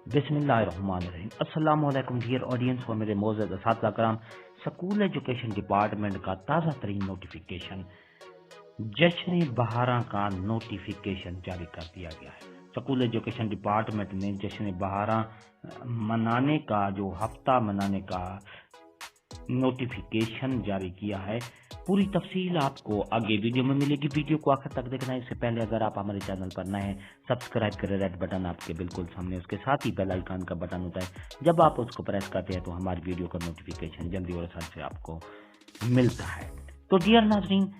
बिस्मिल्लाहिर्रहमानिर्रहीम। अस्सलाम वालेकुम डियर ऑडियंस और मेरे मोअज़्ज़ज़ असातिज़ा कराम। स्कूल एजुकेशन डिपार्टमेंट का ताज़ा तरीन नोटिफिकेशन जश्न बहारा का नोटिफिकेशन जारी कर दिया गया है। स्कूल एजुकेशन डिपार्टमेंट ने जश्न बहारा मनाने का जो हफ्ता मनाने का नोटिफिकेशन जारी किया है। पूरी तफसील आपको आगे वीडियो में मिलेगी। वीडियो को आखिर तक देखना है। इससे पहले अगर आप हमारे चैनल पर नए हैं, सब्सक्राइब करें। रेड बटन आपके बिल्कुल सामने, उसके साथ ही बेल आइकन का बटन होता है। जब आप उसको प्रेस करते हैं तो हमारी वीडियो का नोटिफिकेशन जल्दी और आसानी से आपको मिलता है। तो डियर नाज़रीन,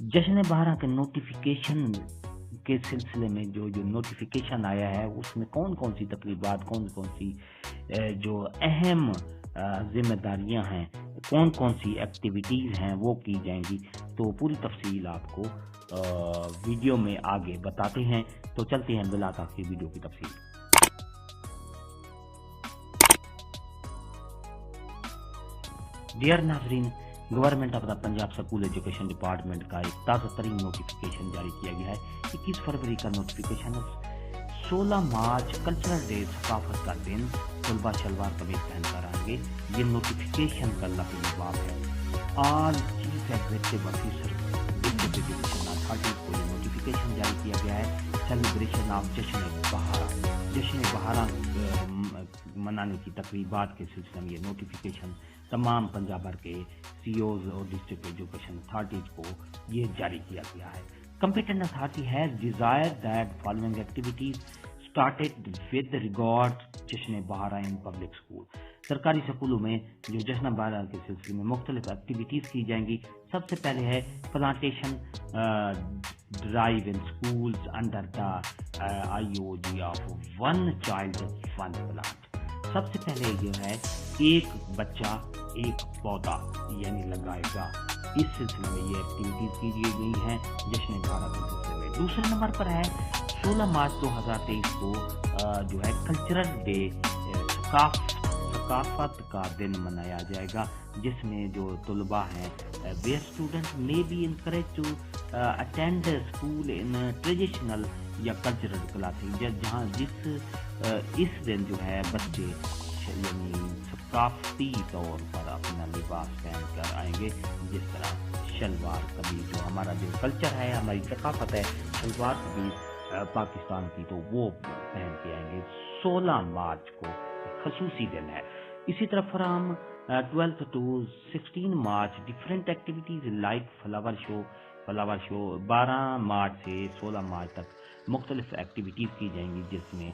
जश्न बहारा के नोटिफिकेशन के सिलसिले में जो नोटिफिकेशन आया है उसमें कौन कौन सी तकरीबात, कौन कौन सी जो अहम जिम्मेदारियां हैं, कौन कौन सी एक्टिविटीज़ हैं वो की जाएंगी। तो पूरी तफसील आपको वीडियो में आगे बताते हैं। तो चलते हैं बिला ताख़ीर वीडियो की तफसील। डियर नाज़रीन, government of the Punjab school education department का एक ताज़ा तरीन नोटिफिकेशन जारी किया गया है। 21 फरवरी का नोटिफिकेशन है। 16 मार्च कल्चरल डे, सकाफत का दिन, तलबा शलवार कमीज पहनकर आएंगे। ये नोटिफिकेशन का लाजवाब है। All chief executive officer district education authority को ये नोटिफिकेशन जारी किया गया है। सेलिब्रेशन ऑफ जश्न बहारा मनाने की तकरीबात के सिलसिले में ये नोटिफिकेशन तमाम पंजाब भर के सीईओज और डिस्ट्रिक्ट एजुकेशन अथॉरिटीज को ये जारी किया गया है। Competent authority has desired that following activities started with regard जश्न बहारा in public school। सरकारी स्कूलों में जो जश्न बहारा के सिलसिले में मुख्तलिफ एक्टिविटीज़ की जाएंगी। सबसे पहले है plantation drive in schools under the IOG of one child one plant. सबसे पहले जो है एक बच्चा एक पौधा यानी लगाएगा। इस सिलसिले में ये एक्टिविटीज की गई हैं जश्न बहारा के सिलसिले में। दूसरे नंबर पर है 16 मार्च 2023 को जो है कल्चरल डे, सकाफत का दिन मनाया जाएगा, जिसमें जो तलबा हैं वे student may be encourage to attend school in traditional या कल्चरल क्लासेज, जहाँ इस दिन जो है बच्चे यानी सकाफती तौर पर अपना लिबास पहन कर आएंगे। जिस तरह शलवार कमीज, जो हमारा जो कल्चर है, हमारी सकाफत है, शलवार कमीज पाकिस्तान की, तो वो पहन के आएंगे। 16 मार्च को खसूसी दिन है। इसी तरह from 12 to 16 March different activities like flower show 12 मार्च से 16 मार्च तक मुख्तलिफ एक्टिविटीज़ की जाएंगी, जिसमें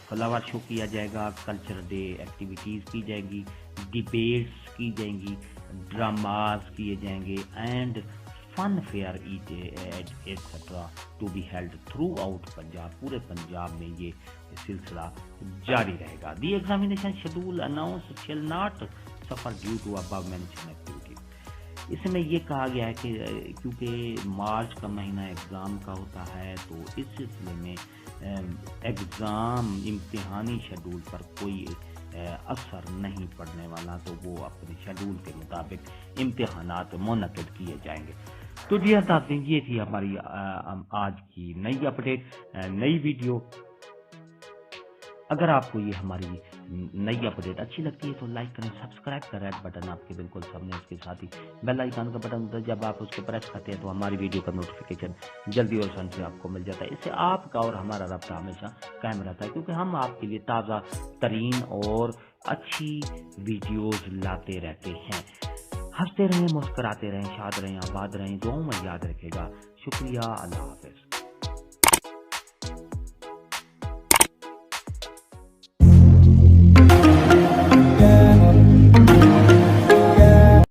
फ्लावर शो किया जाएगा, कल्चर डे एक्टिविटीज़ की जाएंगी, डिबेट्स की जाएंगी, ड्रामाज किए जाएंगे and fun fair etcetera to be held throughout Punjab. पूरे पंजाब में ये सिलसिला जारी रहेगा। The examination schedule announce shall not suffer due to above mention activities. इसमें ये कहा गया है कि क्योंकि मार्च का महीना एग्ज़ाम का होता है, तो इस सिलसिले में एग्ज़ाम इम्तिहानी शेड्यूल पर कोई असर नहीं पड़ने वाला, तो वो अपने शेड्यूल के मुताबिक इम्तिहानात मुनक़िद किए जाएंगे। तो जी नाज़रीन, ये थी हमारी आज की नई अपडेट, नई वीडियो। अगर आपको ये हमारी नई अपडेट अच्छी लगती है तो लाइक करें, सब्सक्राइब करें। रेड बटन आपके बिल्कुल सामने, उसके साथ ही बेल आइकन का बटन होता है। जब आप उसको प्रेस करते हैं तो हमारी वीडियो का नोटिफिकेशन जल्दी और आसानी से आपको मिल जाता है। इससे आपका और हमारा रब्ता हमेशा कायम रहता है, क्योंकि हम आपके लिए ताज़ा तरीन और अच्छी वीडियोज़ लाते रहते हैं। हंसते रहें, मुस्कराते रहें, शाद रहें, आबाद रहें, दुआओं में याद रखेगा। शुक्रिया, अल्लाह हाफ़िज़।